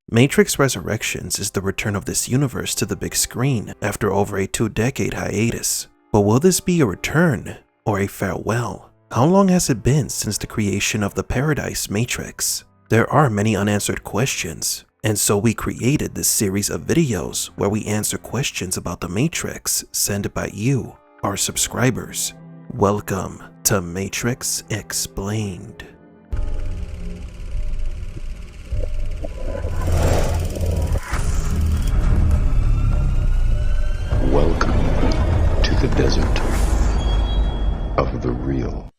Matrix Resurrections is the return of this universe to the big screen after over a 2-decade hiatus. But will this be a return or a farewell? How long has it been since the creation of the Paradise Matrix? There are many unanswered questions, and so we created this series of videos where we answer questions about the Matrix sent by you, our subscribers. Welcome to Matrix Explained. Welcome to the desert of the real.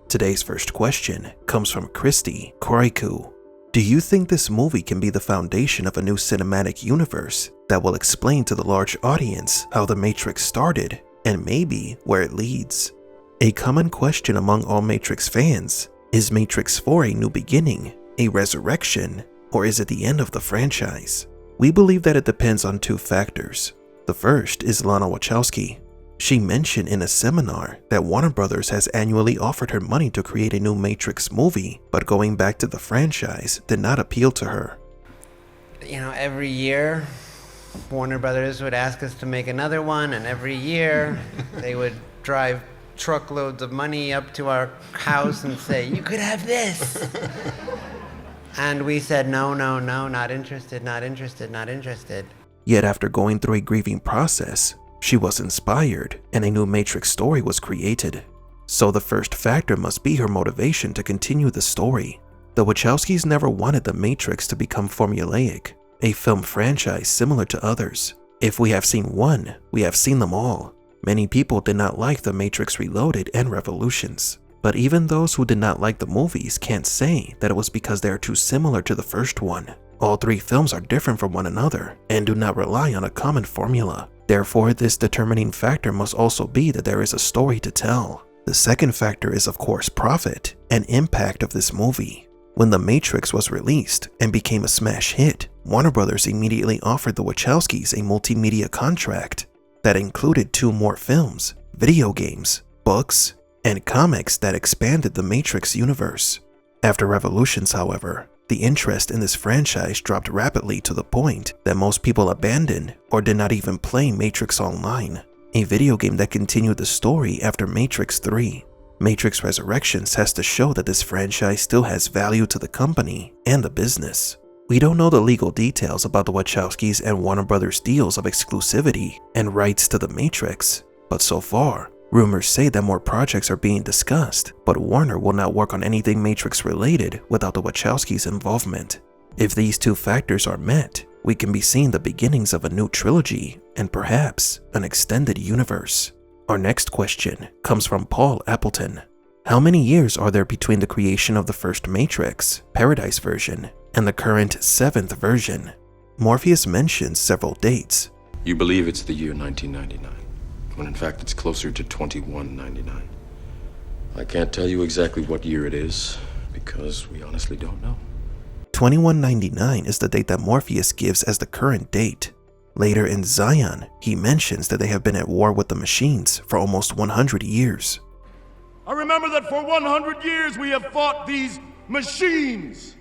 Today's first question comes from Christy Koiku. Do you think this movie can be the foundation of a new cinematic universe that will explain to the large audience how the Matrix started and maybe where it leads? A common question among all Matrix fans: is Matrix 4 a new beginning, a resurrection, or is it the end of the franchise? We believe that it depends on two factors. The first is Lana Wachowski. She mentioned in a seminar that Warner Brothers has annually offered her money to create a new Matrix movie, but going back to the franchise did not appeal to her. Every year, Warner Brothers would ask us to make another one, and every year they would drive truckloads of money up to our house and say, "You could have this." And we said, no, not interested, not interested, not interested. Yet after going through a grieving process, she was inspired and a new Matrix story was created. So the first factor must be her motivation to continue the story. The Wachowskis never wanted the Matrix to become formulaic, a film franchise similar to others. If we have seen one, we have seen them all. Many people did not like The Matrix Reloaded and Revolutions. But even those who did not like the movies can't say that it was because they are too similar to the first one. All three films are different from one another and do not rely on a common formula. Therefore, this determining factor must also be that there is a story to tell. The second factor is of course profit and impact of this movie. When The Matrix was released and became a smash hit, Warner Brothers immediately offered the Wachowskis a multimedia contract that included 2 more films, video games, books, and comics that expanded the Matrix universe. After Revolutions, however, the interest in this franchise dropped rapidly to the point that most people abandoned or did not even play Matrix Online, a video game that continued the story after Matrix 3. Matrix Resurrections has to show that this franchise still has value to the company and the business. We don't know the legal details about the Wachowskis and Warner Brothers deals of exclusivity and rights to the Matrix, but so far, rumors say that more projects are being discussed, but Warner will not work on anything Matrix related without the Wachowskis' involvement. If these two factors are met, we can be seeing the beginnings of a new trilogy and perhaps an extended universe. Our next question comes from Paul Appleton. How many years are there between the creation of the first Matrix, Paradise version, and the current 7th version? Morpheus mentions several dates. You believe it's the year 1999. When in fact it's closer to 2199. I can't tell you exactly what year it is, because we honestly don't know. 2199 is the date that Morpheus gives as the current date. Later in Zion, he mentions that they have been at war with the machines for almost 100 years. I remember that for 100 years we have fought these machines.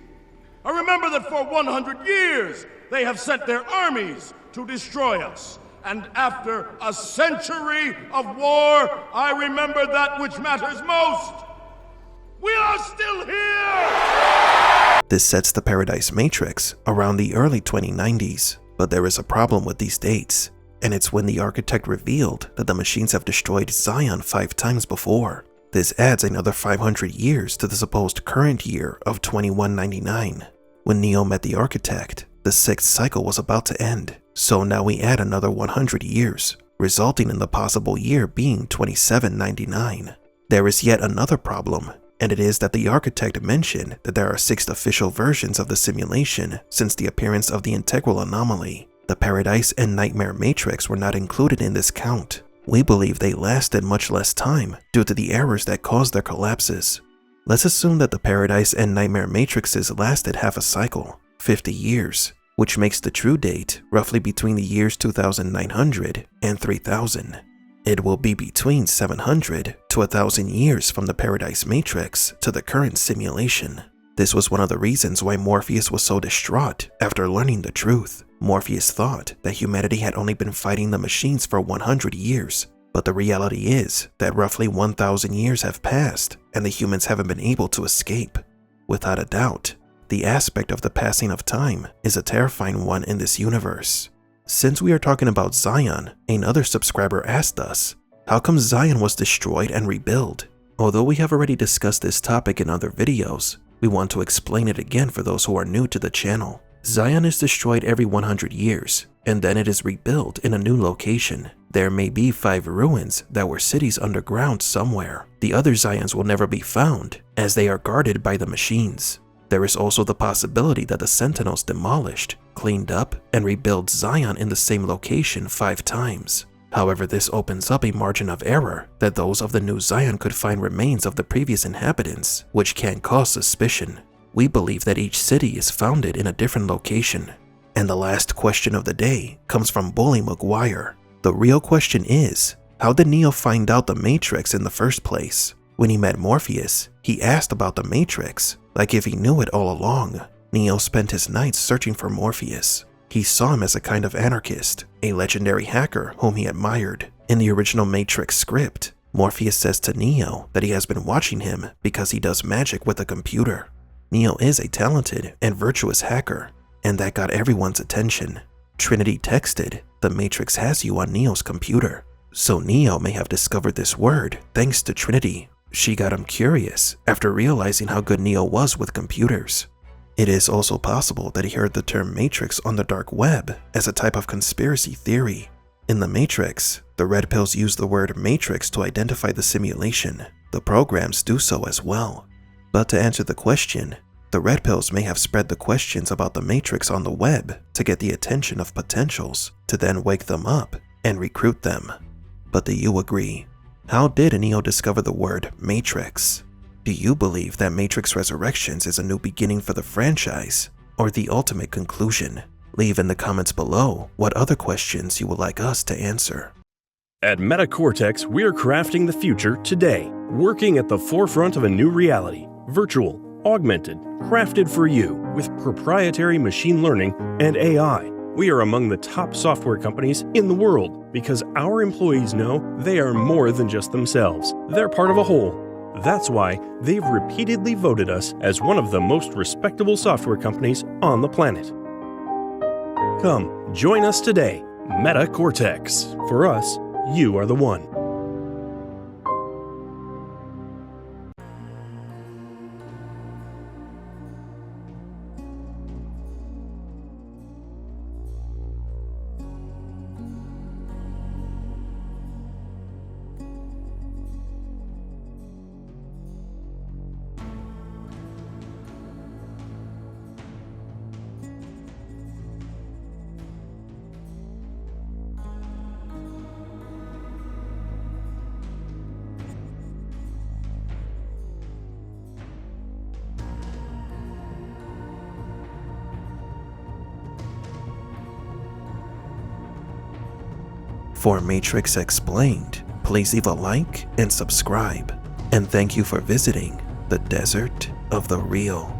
I remember that for 100 years they have sent their armies to destroy us. And after a century of war, I remember that which matters most. We are still here! This sets the Paradise Matrix around the early 2090s, but there is a problem with these dates, and it's when the architect revealed that the machines have destroyed Zion 5 times before. This adds another 500 years to the supposed current year of 2199. When Neo met the architect, the 6th cycle was about to end. So now we add another 100 years, resulting in the possible year being 2799. There is yet another problem, and it is that the architect mentioned that there are 6 official versions of the simulation since the appearance of the integral anomaly. The Paradise and Nightmare Matrix were not included in this count. We believe they lasted much less time due to the errors that caused their collapses. Let's assume that the Paradise and Nightmare Matrixes lasted half a cycle, 50 years. Which makes the true date roughly between the years 2900 and 3000. It will be between 700 to 1000 years from the Paradise Matrix to the current simulation. This was one of the reasons why Morpheus was so distraught after learning the truth. Morpheus thought that humanity had only been fighting the machines for 100 years, but the reality is that roughly 1,000 years have passed and the humans haven't been able to escape. Without a doubt, the aspect of the passing of time is a terrifying one in this universe. Since we are talking about Zion, another subscriber asked us, how come Zion was destroyed and rebuilt? Although we have already discussed this topic in other videos, we want to explain it again for those who are new to the channel. Zion is destroyed every 100 years, and then it is rebuilt in a new location. There may be 5 ruins that were cities underground somewhere. The other Zions will never be found, as they are guarded by the machines. There is also the possibility that the Sentinels demolished, cleaned up, and rebuilt Zion in the same location 5 times. However, this opens up a margin of error that those of the new Zion could find remains of the previous inhabitants, which can cause suspicion. We believe that each city is founded in a different location. And the last question of the day comes from Bully McGuire. The real question is, how did Neo find out the Matrix in the first place? When he met Morpheus, he asked about the Matrix, like if he knew it all along. Neo spent his nights searching for Morpheus. He saw him as a kind of anarchist, a legendary hacker whom he admired. In the original Matrix script, Morpheus says to Neo that he has been watching him because he does magic with a computer. Neo is a talented and virtuous hacker, and that got everyone's attention. Trinity texted, "The Matrix has you on Neo's computer." So Neo may have discovered this word thanks to Trinity. She got him curious after realizing how good Neo was with computers. It is also possible that he heard the term Matrix on the dark web as a type of conspiracy theory. In the Matrix, the Red Pills use the word Matrix to identify the simulation. The programs do so as well. But to answer the question, the Red Pills may have spread the questions about the Matrix on the web to get the attention of potentials, to then wake them up and recruit them. But do you agree? How did Neo discover the word Matrix? Do you believe that Matrix Resurrections is a new beginning for the franchise, or the ultimate conclusion? Leave in the comments below what other questions you would like us to answer. At MetaCortex, we're crafting the future today, working at the forefront of a new reality, virtual, augmented, crafted for you with proprietary machine learning and AI. We are among the top software companies in the world because our employees know they are more than just themselves. They're part of a whole. That's why they've repeatedly voted us as one of the most respectable software companies on the planet. Come, join us today, MetaCortex. For us, you are the one. For Matrix Explained, please leave a like and subscribe. And thank you for visiting the Desert of the Real.